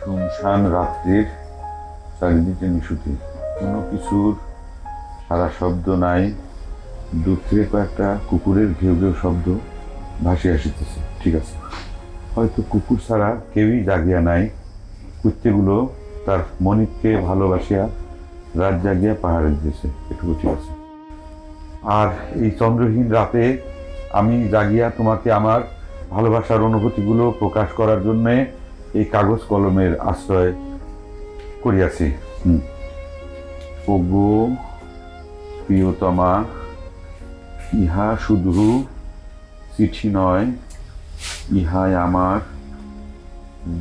শুনশান রাত্রির চারিদিকে নিশুতি, কোনো কিছুর সারা শব্দ নাই। দূর থেকে কয়েকটা কুকুরের ঘেউ ঘেউ শব্দ ভাসিয়ে আসিতেছে। ঠিক আছে, হয়তো কুকুর ছাড়া কেউই জাগিয়া নাই। কুত্তেগুলো তার মনিককে ভালোবাসিয়া রাত জাগিয়া পাহাড়ে দিতেছে, এটুকু ঠিক আছে। আর এই চন্দ্রহীন রাতে আমি জাগিয়া তোমাকে আমার ভালোবাসার অনুভূতিগুলো প্রকাশ করার জন্যে এই কাগজ কলমের আশ্রয় করিয়াছি। ওগো প্রিয়তমা, ইহা শুধু চিঠি নয়, ইহাই আমার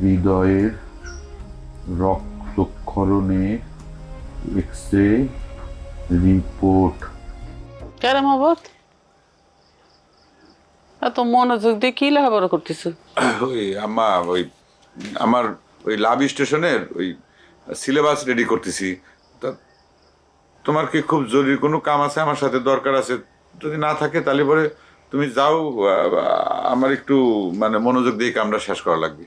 হৃদয়ের রক্তক্ষরণে এক্সরে রিপোর্ট। কেন মহব্বত এত মনোযোগ দিয়ে কি লেখাপড়া করতেছো? ওই আম্মা, ওই আমার ওই লাভ স্টেশনের ওই সিলেবাস রেডি করতেছি। তা তোমার কি খুব জরুরি কোনো কাম আছে? আমার সাথে দরকার আছে। যদি না থাকে তাহলে পরে তুমি যাও, আমার একটু মানে মনোযোগ দিয়ে কামটা শেষ করা লাগবে।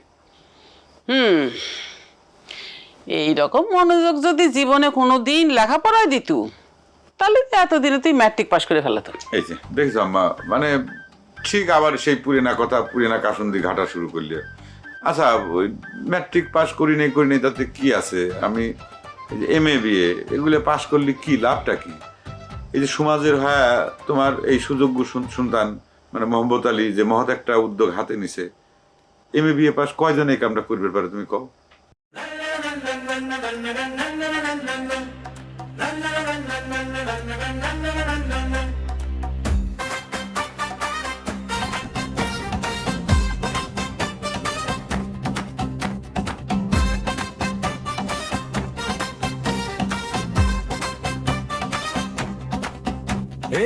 এইরকম মনোযোগ যদি জীবনে কোনোদিন লেখাপড়ায় দিত তাহলে তো এতদিনে তুই ম্যাট্রিক পাশ করে ফেলাতো। এই যে দেখছো আম্মা, মানে ঠিক আবার সেই পুরিনা কথা, পুরিনা কাসুন্দি ঘাটা শুরু করলে। আচ্ছা, ওই ম্যাট্রিক পাস করি নেই তাতে কি আছে? আমি MA BA এগুলো পাস করলে কি লাভটা কি? এই যে সমাজের তোমার এই সুযোগ্য সন্তান মানে মোহাম্মদ আলী যে মহৎ একটা উদ্যোগ হাতে নিছে, MA BA পাস কয়জন এই কামটা করবে পারে তুমি কও?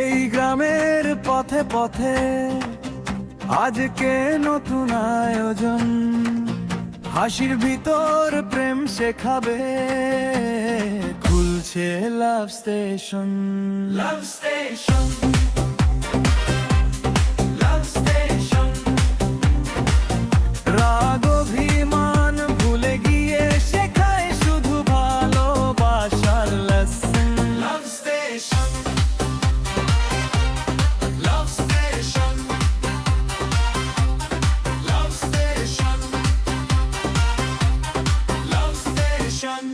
এই গ্রামের পথে পথে আজকে নতুন আয়োজন, হাসির ভিতর প্রেম শেখাবে, খুলছে লাভ স্টেশন। লাভ স্টেশন, লাভ স্টেশন, রাগ অভিমান ভুলে গিয়ে শেখায় শুধু ভালোবাসার লেসন। লাভ স্টেশন, লাভ স্টেশন, লাভ স্টেশন, লাভ স্টেশন।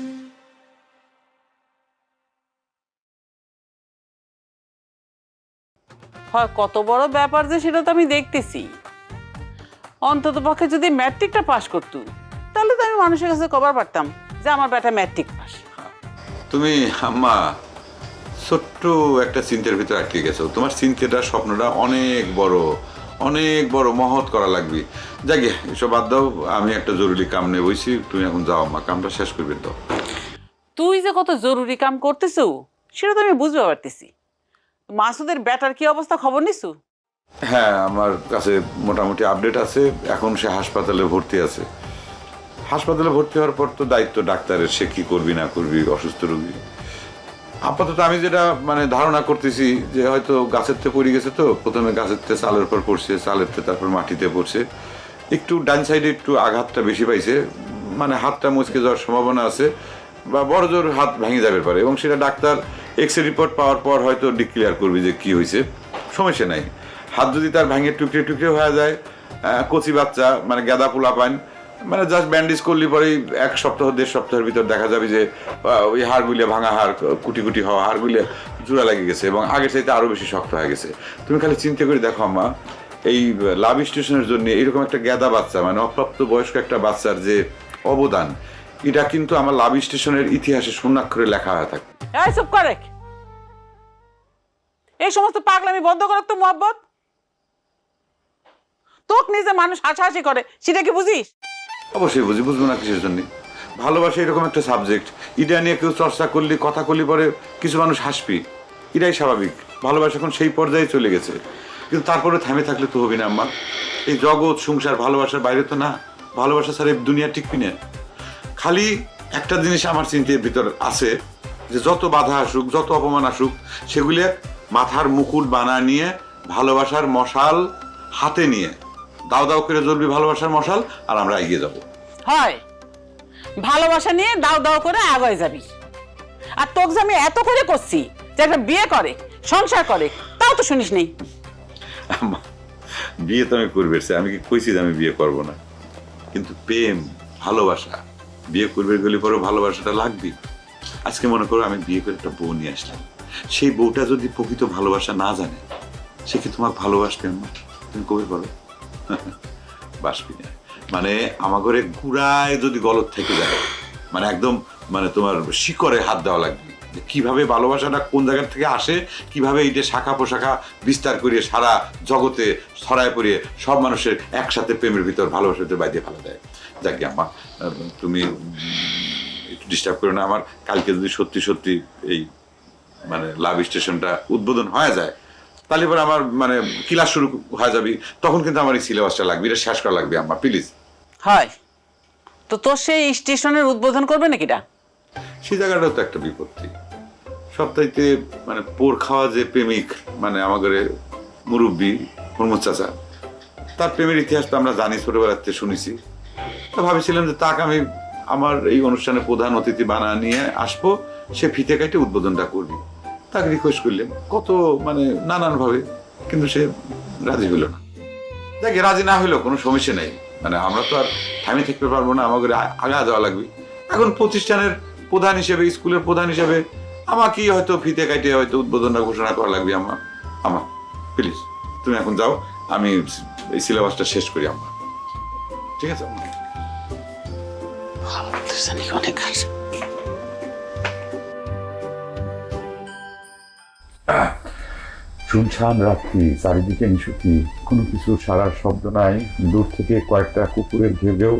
হয় কত বড় ব্যাপার যে সেটা তো আমি দেখতেছি। অন্তত পক্ষে যদি ম্যাট্রিকটা পাশ করতো তাহলে তো আমি মানুষের কাছে কবার পারতাম যে আমার বেটা ম্যাট্রিক পাস। তুমি আম্মা ছোট্ট একটা চিন্তার ভিতরে আটকে গেছো। তোমার চিন্তাটা, স্বপ্নটা অনেক বড় মহৎ করা লাগবে। যাকে এসব বাদ দাও, আমি একটা জরুরি কাম নিয়ে বইছি। তুমি এখন যাও আম্মা, কামটা শেষ করবে তো। তুই যে কত জরুরি কাম করতেছো সেটা তো আমি বুঝতে পারতেছি। মাসুদের বেটার কি অবস্থা খবর নিছু? হ্যাঁ, আমার কাছে মোটামুটি আপডেট আছে। এখন সে হাসপাতালে ভর্তি আছে। হাসপাতালে ভর্তি হওয়ার পর তো দায়িত্ব ডাক্তারের, সে কি করবি না করবি অসুস্থ রোগী। আপাতত আমি যেটা মানে ধারণা করতেছি যে হয়তো গাছের থেকে পড়ে গেছে। তো প্রথমে গাছের থেকে চালের পর পড়ছে, চালের থেকে তারপর মাটিতে পড়ছে। একটু ডান সাইডে একটু আঘাতটা বেশি পাইছে, মানে হাতটা মুচকে যাওয়ার সম্ভাবনা আছে বা বড় জোর হাত ভেঙে যাবে পারে। এবং সেটা ডাক্তার এক্সরে রিপোর্ট পাওয়ার পর হয়তো ডিক্লেয়ার করবে যে কি হয়েছে। সমস্যা নাই। হাত যদি তার ভেঙে টুকরে টুকরে হয়ে যায়, কচি বাচ্চা মানে গাদা পোলা পান, মানে জাস্ট ব্যান্ডেজ করলে পরেই 1 সপ্তাহ 1.5 সপ্তাহের ভিতর দেখা যাবে যে ওই হাড়গুলিয়ে ভাঙা হাড়, কুটি কুটি হওয়া হাড়গুলিয়ে জোড়া লেগে গেছে এবং আগের চাইতে আরও বেশি শক্ত হয়ে গেছে। তুমি খালি চিন্তা করে দেখো আম্মা, এই লাভ স্টেশনের জন্য এইরকম একটা গাদা বাচ্চা মানে অপ্রাপ্ত বয়স্ক একটা বাচ্চার যে অবদান, এটা কিন্তু আমার লাভ স্টেশনের ইতিহাসে স্বর্ণাক্ষরে লেখা হয়ে থাকে। এই চুপ করে, এই সমস্ত পাগলামি বন্ধ কর তো মোহাব্বত। তোক নিজে মানুষ হাসাহাসি করে সেটা কি বুঝিস? অবশ্যই বুঝি, বুঝবো না কিসের জন্য? ভালোবাসা এরকম একটা সাবজেক্ট, এটা নিয়ে কেউ চর্চা করলে, কথা করলে পরে কিছু মানুষ হাসবি, এটাই স্বাভাবিক। ভালোবাসা এখন সেই পর্যায়ে চলে গেছে, কিন্তু তারপরে থেমে থাকলে তো হবে না আম্মা। এই জগৎ সংসার ভালোবাসার বাইরে তো না। ভালোবাসা ছাড়া দুনিয়া টিকবি না। খালি একটা জিনিস আমার চিন্তার ভিতর আছে যে যত বাধা আসুক, যত অপমান আসুক, সেগুলি মাথার মুকুট বানা নিয়ে ভালোবাসার মশাল হাতে নিয়ে দাও দাও করে জ্বলবি ভালোবাসার মশাল, আর আমরা এগিয়ে যাব। হয় ভালোবাসা নিয়ে দাও দাও করে আগায় যাবি। আর তোকে যে আমি এত করে করছি যে একটা বিয়ে করে সংসার করে, তাও তো শুনিস নেই। আম্মা, বিয়ে তো আমি করবে, আমি কি কইছি যে আমি বিয়ে করব না? কিন্তু প্রেম ভালোবাসা, বিয়ে করবে গেলে পরে ভালোবাসাটা লাগবে। আজকে মনে করো আমি বিয়ে করে একটা বউ নিয়ে আসলাম, সেই বউটা যদি প্রকৃত ভালোবাসা না জানে, সে কি তোমাকে ভালোবাসবে? আম্মা, তুমি কবে বলো? বাসবি না। মানে আমার ঘরে গুড়ায় যদি গলত থেকে যায়, মানে একদম মানে তোমার শিকড়ে হাত দেওয়া লাগবে, যে কিভাবে ভালোবাসাটা কোন জায়গা থেকে আসে, কিভাবে এইটা শাখা পোশাখা বিস্তার করিয়ে সারা জগতে ছড়ায় পড়িয়ে সব মানুষের একসাথে প্রেমের ভিতর ভালোবাসার ভিতর বাইরে ফেলা দেয়। যাকে আম্মা, তুমি একটু ডিস্টার্ব করো না। আমার কালকে যদি সত্যি সত্যি এই মানে লাভ স্টেশনটা উদ্বোধন হয়ে যায়, তাহলে এবার আমার মানে ক্লাস শুরু হয়ে যাবে, তখন কিন্তু আমার এই সিলেবাসটা লাগবে, এটা শেষ করা লাগবে আম্মা, প্লিজ। হয় তো তোর সেই স্টেশনের উদ্বোধন করবে নাকিটা? সেই জায়গাটাও তো একটা বিপত্তি। সপ্তাহে মানে পোর খাওয়া যে প্রেমিক, মানে আমাদের মুরব্বী হরমুজ চাচা, তার প্রেমের ইতিহাস তো আমরা জানি, ছোটবেলার থেকে শুনেছি। তো ভাবেছিলাম যে তাকে আমি আমার এই অনুষ্ঠানে প্রধান অতিথি বানা নিয়ে আসবো, সে ফিতে কাটে উদ্বোধনটা করবি। তাকে রিকোয়েস্ট করলাম কত মানে নানানভাবে, কিন্তু সে রাজি হইল না। দেখে রাজি না হইলেও কোনো সমস্যা নেই, মানে আমরা তো আর থামে থাকতে পারবো না, আমাকে আগা যাওয়া লাগবে। এখন প্রতিষ্ঠানের প্রধান হিসেবে, স্কুলের প্রধান হিসেবে আমাকেই হয়তো ফিতে কাটে হয়তো উদ্বোধনটা ঘোষণা করা লাগবে। আমার প্লিজ তুমি এখন যাও, আমি এই সিলেবাসটা শেষ করি আম্মা, ঠিক আছে? অনেক শুনশান রাত্রি, চারিদিকে নিশুতি, কোনো কিছু সারার শব্দ নাই। দূর থেকে কয়েকটা কুকুরের ঘেউ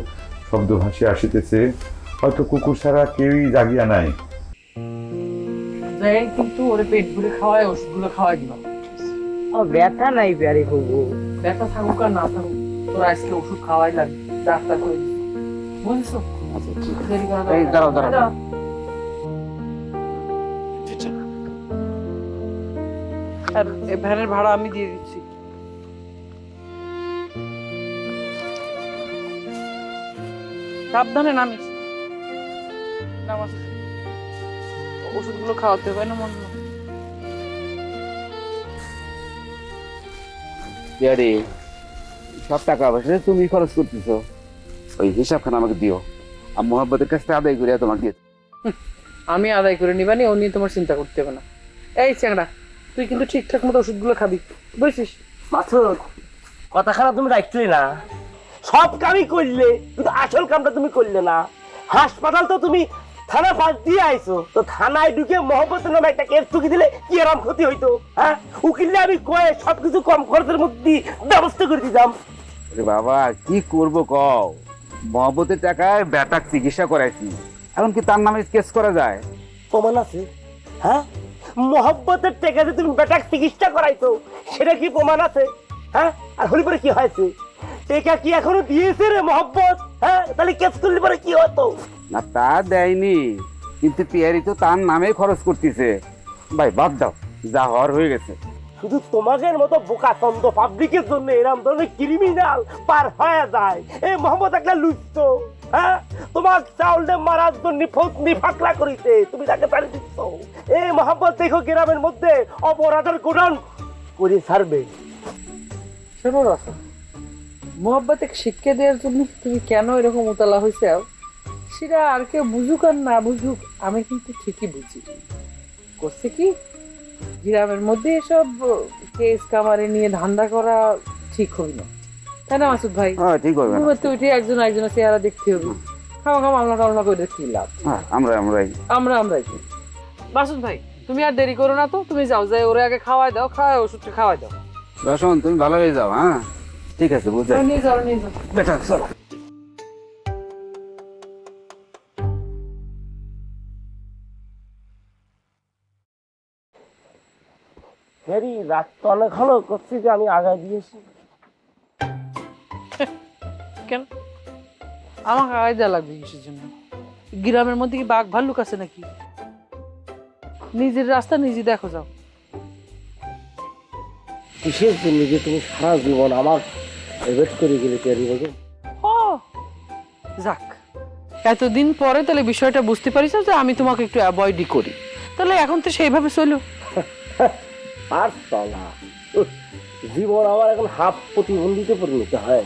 শব্দ ভাসে আসিতেছে, হয়তো কুকুর ছাড়া কেউই জাগিয়া নাই। কিন্তু ওরে পেট ভরে খাওয়ায়, ওষুধগুলো খাওয়াই দিবা। ব্যথা নাই প্যারে বাবু, ব্যথা থাকুক আর না থাকুক, তোর আজকে ওষুধ খাওয়াই লাগবে, ডাক্তার করে বুঝছো? দেরি করা এই দাঁড়াও, দাঁড়াও। দাঁড়াও। আর এই ভ্যানের ভাড়া আমি দিয়ে দিচ্ছি। সাবধানে নামিস। নামাস। ওষুধগুলো খাওয়াতে হবে না মনে হয়। প্যারে সব টাকা পয়সা তুমি খরচ করতেছো, ওই হিসাবখানা আমাকে দিও, আর মোহাম্মদের কাছ থেকে আদায় করে তোমাকে দিয়ে। আমি আদায় করে নিবানি, ও নিয়ে তোমার চিন্তা করতে হবে না। এই চ্যাংড়া, তুই কিন্তু ঠিকঠাক মতো ওষুধগুলো খাবি, বুঝছিস? মাসুদ, কথা খারাপ তুমি রাখছই না, সব কামই করলে কিন্তু আসল কামটা তুমি করলে না। হাসপাতাল তো তুমি থানা পাশ দিয়ে আইছো, তো থানায় ঢুকে মহব্বতের নামে একটা কেস ঠুকি দিলে কি এরকম ক্ষতি হইতো? হ্যাঁ, উকিলে আমি কয়ে সবকিছু কম খরচের মধ্যে ব্যবস্থা করে দিতাম। বাবা কি করবো কও, মহব্বতের টাকায় ব্যাটাক চিকিৎসা করাইছি, এমনকি তার নামে কেস করা যায়? প্রমাণ আছে? হ্যাঁ, মহব্বতের টাকাতে তুমি বেটাক চিকিৎসা করাইছো, সেটা কি প্রমাণ আছে? হ্যাঁ, আর হলি পরে কি হয়েছে? টেকা কি এখনো দিয়েছে রে মহব্বত? হ্যাঁ, তাহলে কেস করলে পরে কি হতো? না তা দেয়নি, কিন্তু পিয়ারি তো তার নামে খরচ করতেছে। ভাই বাদ দাও, যা হওয়ার হয়ে গেছে। শুধু তোমাদের মতো বোকা চন্দ্র পাবলিকের জন্য এরকম ধরনের ক্রিমিনাল পার হয়ে যায়। এই মোহাম্মদ একটা লুচ্ছ, হ্যাঁ, তোমার চাউলটা মারার জন্য ফতনি ফাকলা করিতে তুমি তাকে তাড়ি দিচ্ছ। এই মোহাম্মদ দেখো গ্রামের মধ্যে অপরাধের গোডাউন করে ছাড়বে। শোনো রসা, মোহাব্বতে শিক্ষা দেওয়ার জন্য তুমি কেন এরকম উতলা হয়েছে, সেটা আর কেউ বুঝুক আর না বুঝুক, আমি কিন্তু ঠিকই বুঝি। করছে কি, গ্রামের মধ্যে এসব কেস কামারে নিয়ে ধান্দা করা ঠিক হবে না, তাই না মাসুদ ভাই? হ্যাঁ ঠিক হবে, ঘুমাতে উঠে একজন একজনের চেহারা দেখতে হবে, খাওয়া মামলা টামলা করে কি লাভ? হ্যাঁ আমরাই আমরাই মাসুদ ভাই, তুমি আর দেরি করো না তো, তুমি যাও, যাই ওরে আগে খাওয়াই দাও, খাওয়াই ওষুধটা খাওয়াই দাও। রসন তুমি ভালো হয়ে যাও। হ্যাঁ ঠিক আছে, বুঝলে নিয়ে যাও, নিয়ে যাও। বেটা চলো। হ্যারি রাত তো অনেক হলো, করছি যে আমি আগায় দিয়েছি। কেন আমাকে আয়দা লাগবে কিসের জন্য? গ্রামের মধ্যে কি বাঘ ভাল্লুক আছে নাকি? নিজের রাস্তা নিজে দেখো, যাও। কিসের জন্য যে তুমি সারা জীবন আমার এভয়েড করে গেলে প্যারি বাবু? ও যাক, এতদিন পরে তাহলে বিষয়টা বুঝতে পারিস যে আমি তোমাকে একটু অ্যাভয়েডই করি, তাহলে এখন তো সেইভাবে চলো। আর চলা জীবন আমার এখন হাফ প্রতিবন্ধীতে পরিণত হয়।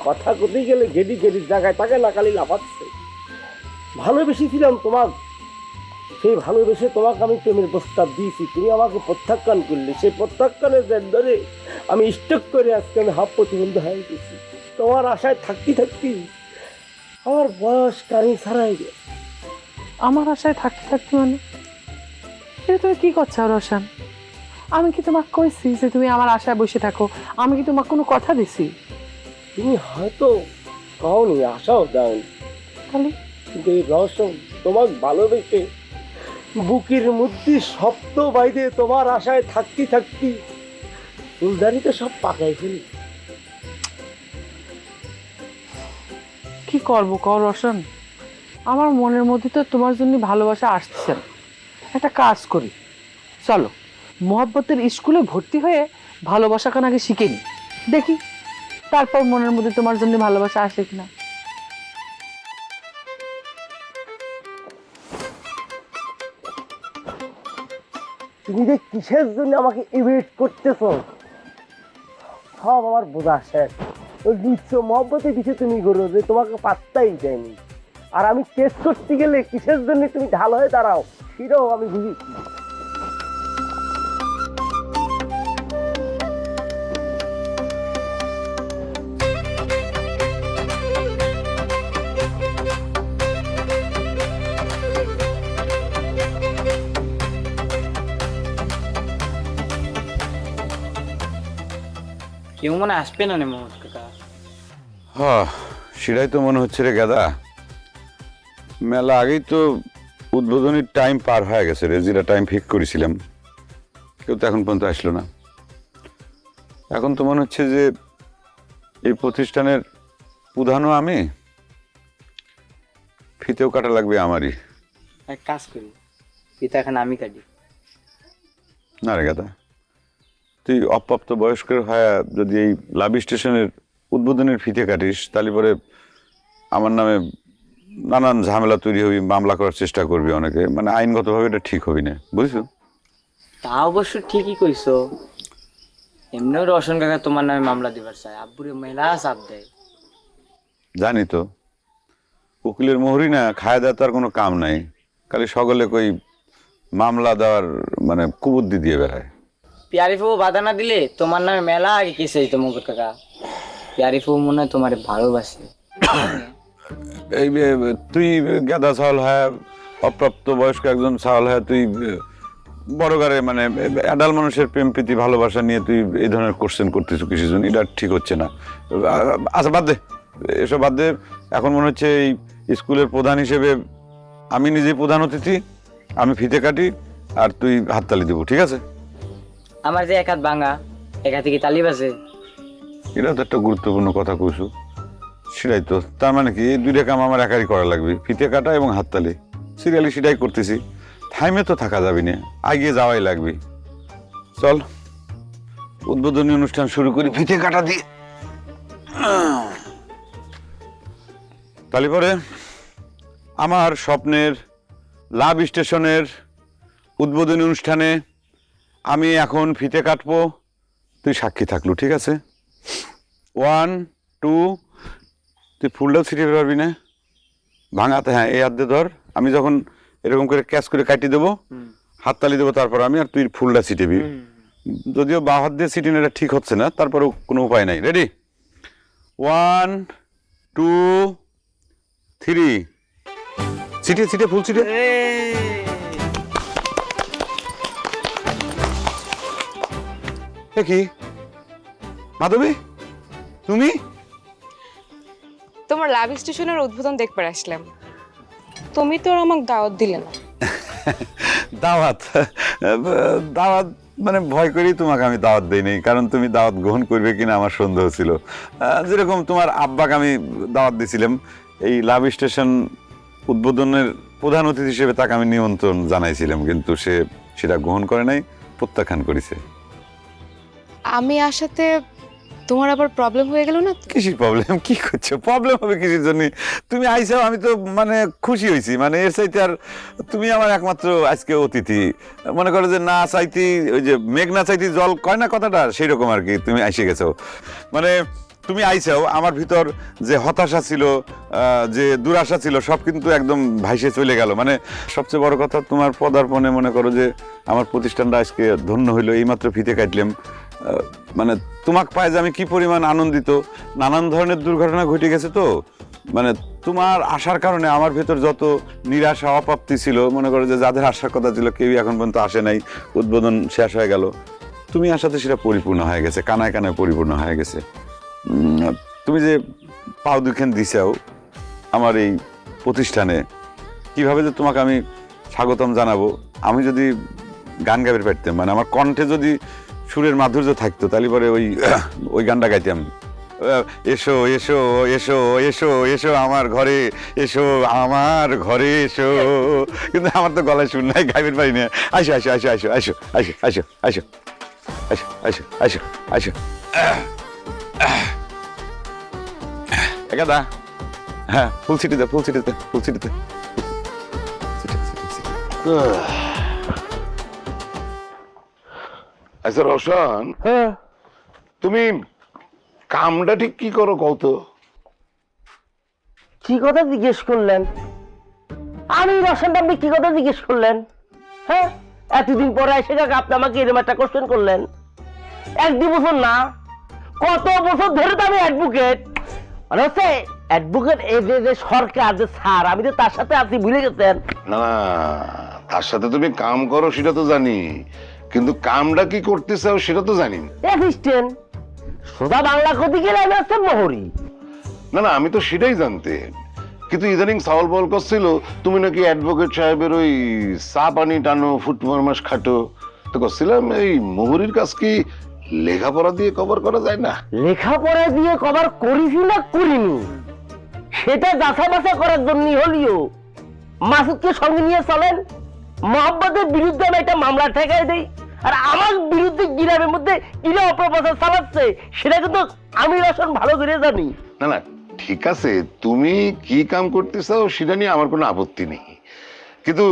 কথা কোথায় গেলে গেডি গেডির জায়গায় তাকে না খালি লাফাচ্ছে। ভালোবেসেছিলাম তোমাক, সেই ভালোবেসে তোমাকে আমি প্রেমের প্রস্তাব দিয়েছি, তুমি আমাকে প্রত্যাখ্যান করলে। সেই প্রত্যাখ্যানের জের ধরে আমি স্টক করে আজকে আমি হাফ প্রতিবন্ধী হয়ে গেছি। তোমার আশায় থাকতে থাকতে আমার বয়স কারি ছাড়াই গেছে। আমার আশায় থাকতে থাকতে মানে এটা তুমি কি করছো রোশন? আমি কি তোমাকে কইছি যে তুমি আমার আশায় বসে থাকো? আমি কি তোমাকে কোনো কথা দিছি? তুমি হয়তো কওনি, আশাও দাওনি, তাহলে কিন্তু এই রহস্য তোমাকে ভালোবেসে বুকের মধ্যে শব্দ বাইদে তোমার আশায় থাকতে থাকতে ফুলদানিতে সব পাকাই ফেলি। কি করবো কর রোশন, আমার মনের মধ্যে তো তোমার জন্য ভালোবাসা আসছে না। একটা কাজ করি, চলো মোহাব্বতের স্কুলে ভর্তি হয়ে ভালোবাসাখান আগে শিখে নি, দেখি তারপর মনের মধ্যে তোমার জন্য ভালোবাসা আসে কিনা। তুমি যে কিসের জন্য আমাকে ইভেট করতেছো সব আমার বোঝা শেষ। ওই নিচ্ছ মহব্বতের কিছু তুমি করো যে তোমাকে পাত্তাই দেয়নি, আর আমি টেস্ট করতে গেলে কিসের জন্য তুমি ঢাল হয়ে দাঁড়াও সেটাও আমি বুঝেছি। কেউ মনে আসবে না রে মোহাম্মদ কাকা। হ্যাঁ, সেটাই তো মনে হচ্ছে রে গাদা। মেলা আগেই তো উদ্বোধনীর টাইম পার হয়ে গেছে রে, যেটা টাইম ফিক্স করেছিলাম। কেউ তো এখন পর্যন্ত আসলো না। এখন তো মনে হচ্ছে যে এই প্রতিষ্ঠানের প্রধানও আমি, ফিতেও কাটা লাগবে আমারই। এক কাজ করি, পিতা এখন আমি কাটি। না রে গাদা, তুই অপ্রাপ্ত বয়স্কের হয়ে যদি এই লাভ স্টেশনের উদ্বোধনের ফিতে কাটিস, তাহলে পরে আমার নামে নানান ঝামেলা তৈরি হবি, মামলা করার চেষ্টা করবি অনেকে, মানে আইনগতভাবে এটা ঠিক হবি না, বুঝছো? তা অবশ্য ঠিকই কইছো। এমনিও রোশন কাকা তোমার নামে মামলা দিবার চায়, আব্বুরে মেলা চাপ দেয়। জানি তো, উকিলের মোহরি না খায় দেওয়ার তার কোনো কাম নাই, খালি সকলে কই মামলা দেওয়ার মানে কুবুদ্ধি দিয়ে বেড়ায়। পিয়ারিফু বাধা না দিলে তোমার নামে মেলা আগে কেসে দিত মোহাম্মদ কাকা। পিয়ারিফু মনে হয় তোমার ভালোবাসে। এই তুই গাদা ছাওয়াল হয়, অপ্রাপ্ত বয়স্ক একজন ছাওয়াল হয়, তুই বড় গারে মানে অ্যাডাল মানুষের প্রেম প্রীতি ভালোবাসা নিয়ে তুই এই ধরনের কোশ্চেন করতেছ কিছু জন, এটা ঠিক হচ্ছে না। আচ্ছা বাদ দে, এসব বাদ দে। এখন মনে হচ্ছে এই স্কুলের প্রধান হিসেবে আমি নিজেই প্রধান অতিথি, আমি ফিতে কাটি আর তুই হাততালি দিব, ঠিক আছে? আমার যে এক হাত ভাঙা, এক হাতে কি তালি বাজে? এটা তো একটা গুরুত্বপূর্ণ কথা কইছো। সেটাই তো, তার মানে কি এই দুইটা কাম আমার একারই করা লাগবে, ফিতে কাটা এবং হাততালি। সিরিয়ালি সেটাই করতেছি, থাইমে তো থাকা যাবি না, এগিয়ে যাওয়াই লাগবে। চল উদ্বোধনী অনুষ্ঠান শুরু করি ফিতে কাটা দিয়ে। তাহলে পরে আমার স্বপ্নের লাভ স্টেশনের উদ্বোধনী অনুষ্ঠানে আমি এখন ফিতে কাটবো, তুই সাক্ষী থাকলু, ঠিক আছে? 1 2, তুই ফুলটাও ছিটিয়ে পারবি না ভাঙাতে। হ্যাঁ, এই হাত দিয়ে ধর, আমি যখন এরকম করে ক্যাচ করে কাটি দেবো, হাততালি দেবো, তারপর আমি, আর তুই ফুলটা ছিটিবি। যদিও বা হাত দিয়ে ছিটিয়ে এটা ঠিক হচ্ছে না, তারপরেও কোনো উপায় নাই। রেডি? 1 2 3, ছিটিয়ে ছিটিয়ে ফুল ছিটিয়ে। কি মাধবী, তুমি? তোমার লাভ স্টেশনের উদ্বোধন দেখবার আসলাম, তুমি তো আর আমাকে দাওয়াত দিলে না। দাওয়াত দাওয়াত মানে ভয় করেই তোমাকে আমি দাওয়াত দেই নাই, কারণ তুমি দাওয়াত গ্রহণ করবে কিনা আমার সন্দেহ ছিল। যেরকম তোমার আব্বাকে আমি দাওয়াত দিয়েছিলাম এই লাভ স্টেশন উদ্বোধনের প্রধান অতিথি হিসেবে, তাকে আমি নিমন্ত্রণ জানাইছিলাম, কিন্তু সে সেটা গ্রহণ করে নাই, প্রত্যাখ্যান করেছে। আমি আসাতে তোমার আবার প্রবলেম হয়ে গেল না তো? কিসের প্রবলেম? কি করছো? প্রবলেম হবে কিসের জন্য? তুমি আইসাও, আমি তো মানে খুশি হয়েছি। মানে এর চাইতে আর তুমি আমার একমাত্র আজকে অতিথি। মনে করো যে না চাইতে, ওই যে মেঘ না চাইতে জল কয় না কথাটা, সেই রকম আর কি। তুমি আইসে গেছো, মানে তুমি আইসাও, আমার ভিতর যে হতাশা ছিল, যে দুরাশা ছিল, সব কিন্তু একদম ভাইসে চলে গেল। মানে সবচেয়ে বড় কথা, তোমার পদার্পণে মনে করো যে আমার প্রতিষ্ঠানটা আজকে ধন্য হইলো। এইমাত্র ফিতে কাটলাম, মানে তোমাকে পায় যে আমি কি পরিমাণ আনন্দিত। নানান ধরনের দুর্ঘটনা ঘটে গেছে, তো মানে তোমার আসার কারণে আমার ভেতর যত নিরাশা অপ্রাপ্তি ছিল, মনে করো যে যাদের আসার কথা ছিল কেউই এখন পর্যন্ত আসে নাই, উদ্বোধন শেষ হয়ে গেল, তুমি আসাতে সেটা পরিপূর্ণ হয়ে গেছে, কানায় কানায় পরিপূর্ণ হয়ে গেছে। তুমি যে পাও দুখান দিছাও আমার এই প্রতিষ্ঠানে, কিভাবে যে তোমাকে আমি স্বাগতম জানাবো। আমি যদি গান গাইতে পারতাম, মানে আমার কণ্ঠে যদি সুরের মাধুর্য থাকতো, তাহলে পরে ওই গানটা গাইতাম, এসো এসো এসো এসো এসো আমার ঘরে, এসো আমার ঘরে এসো। কিন্তু আমার তো গলায় সুর নাই, গাইবের পারি না। আসো আসো আসো আসো আসো আসো আসো আসো আসো আসো আসো আসো। একাদা, হ্যাঁ, ফুল সিটি দে, ফুল সিটি দে, ফুল সিটি দে। আচ্ছা রোশন, হ্যাঁ, তুমি কামটা ঠিক কি করো কও তো? কি কথা জিজ্ঞেস করলেন? আমি রসনটা আপনি কি কথা জিজ্ঞেস করলেন? হ্যাঁ, এতদিন পরে এসে কাকা আপনি আমাকে এরকম একটা কোশ্চেন করলেন। 1-2 বছর না, কত বছর ধরে তো আমি অ্যাডভোকেট। মানে হচ্ছে অ্যাডভোকেট, এই যে সরকার যে স্যার, আমি তো তার সাথে আপনি ভুলে গেছেন। না না, তার সাথে তুমি কাম করো সেটা তো জানি, কিন্তু কামটা কি করতে চাও সেটা তো জানি না। অ্যাসিস্ট্যান্ট, সোজা বাংলা কতি গেলে আমি হচ্ছে মোহরি। না না, আমি তো সেটাই জানতে, কিন্তু ইদানিং সাওয়াল বল করছিল তুমি নাকি অ্যাডভোকেট সাহেবের ওই চা পানি টানো, ফুট ফরমাস খাটো। তো করছিলাম এই মোহরির কাজ কি লেখাপড়া দিয়ে কভার করা যায় না? লেখাপড়া দিয়ে কভার করিছি না করিনি সেটা যাচা বাছা করার জন্য হলিও মাসুদকে সঙ্গে নিয়ে চলেন, মোহাম্মদের বিরুদ্ধে আমি একটা মামলা ঠেকাই দেই, আর আমার বিরুদ্ধে গ্রামের মধ্যে কিরা অপপ্রচার চালাচ্ছে সেটা কিন্তু আমি রসন ভালো করে জানি। না না, ঠিক আছে, তুমি কি কাম করতে চাও সেটা নিয়ে আমার কোনো আপত্তি নেই, কিন্তু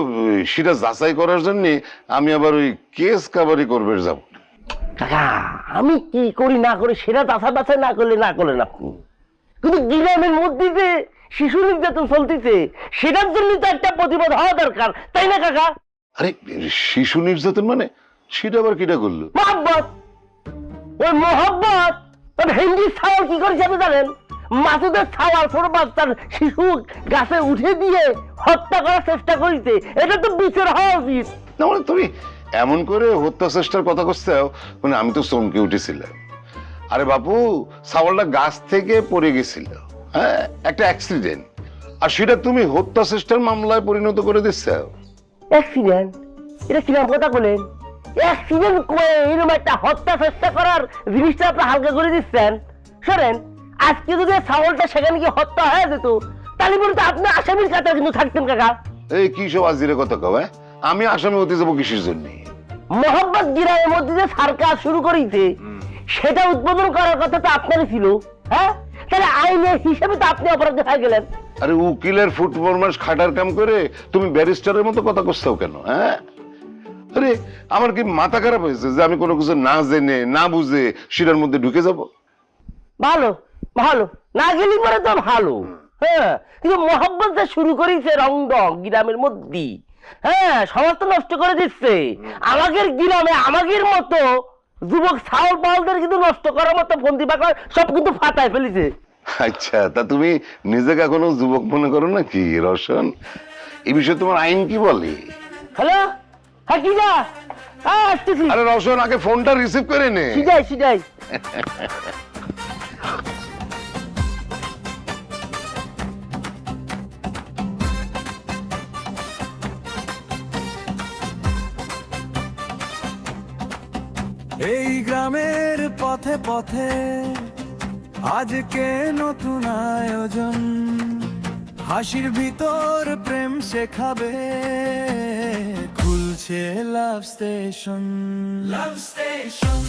সেটা যাচাই করার জন্য আমি আবার ওই কেস কাভারি করবে যাব। কাকা, আমি কি করি না করি সেটা যাচা বাছাই না করলেন আপনি, কিন্তু গ্রামের মধ্যে যে শিশু নির্যাতন চলতেছে সেটার জন্য তো একটা প্রতিবাদ হওয়া দরকার, তাই না কাকা? আরে শিশু নির্যাতন মানে সেটা আবার কিটা করলো? মোহাম্মত, ওই মোহাম্মত হিন্দি ছাওয়াল কি করেছে আপনি জানেন? মাসুদের ছাওয়াল ছোট বাচ্চার শিশু গাছে উঠে দিয়ে হত্যা করার চেষ্টা করেছে। এটা তো বিচার হওয়া উচিত। না মানে তুমি এমন করে হত্যা চেষ্টার কথা করছো, মানে আমি তো চমকে উঠেছিলাম। আরে বাপু, ছাওয়ালটা গাছ থেকে পড়ে গেছিল, হ্যাঁ, একটা অ্যাক্সিডেন্ট, আর সেটা তুমি হত্যা চেষ্টার মামলায় পরিণত করে দিচ্ছ। অ্যাক্সিডেন্ট? এটা কিরকম কথা বলেন? অ্যাক্সিডেন্ট করে এরকম একটা হত্যা চেষ্টা করার জিনিসটা আপনি হালকা করে দিচ্ছেন। শোনেন, আজকে যদি ছাওয়ালটা সেখানে গিয়ে হত্যা হয়ে যেত, তাহলে বলতে আপনি আসামির কাতারে কিন্তু থাকতেন কাকা। এই কি সব আজিরে কথা কও? আমি আসামি হতে যাবো কিসের জন্য? মোহাম্মদ গ্রামের মধ্যে যে সার্কাস শুরু করেছে সেটা উদ্বোধন করার কথা তো আপনারই ছিল, হ্যাঁ? তাহলে আইনের হিসেবে তো আপনি অপরাধী হয়ে গেলেন। আরে উকিলের ফুট ফরমাস খাটার কাম করে তুমি ব্যারিস্টারের মতো কথা করছো কেন? হ্যাঁ, আরে আমার কি মাথা খারাপ হয়েছে যে আমি কোনো কিছু না জেনে না বুঝে সেটার মধ্যে ঢুকে যাব? ভালো ভালো, না গেলি পরে তো ভালো, হ্যাঁ, কিন্তু মোহাম্মদ যে শুরু করেছে রংডং গ্রামের মধ্যে, হ্যাঁ, সমাজ তো নষ্ট করে দিচ্ছে। আমাদের গ্রামে আমাদের মতো যুবক ছাওয়াল পাওয়ালদের কিন্তু নষ্ট করার মতো ফন্দি পাকা সব কিন্তু ফাটায় ফেলেছে। আচ্ছা, তা তুমি নিজেকে এখনো যুবক মনে করো নাকি রোশন? এই বিষয়ে তোমার আইন কি বলে? হ্যালো, হ্যাঁ, কি না? হ্যাঁ, আসতেছি। আরে রোশন, আগে ফোনটা রিসিভ করে নে। সিটাই এই গ্রামের পথে পথে আজকে নতুন আয়োজন, হাসির ভিতর প্রেম শেখাবে, খুলছে লাভ স্টেশন। লাভ স্টেশন।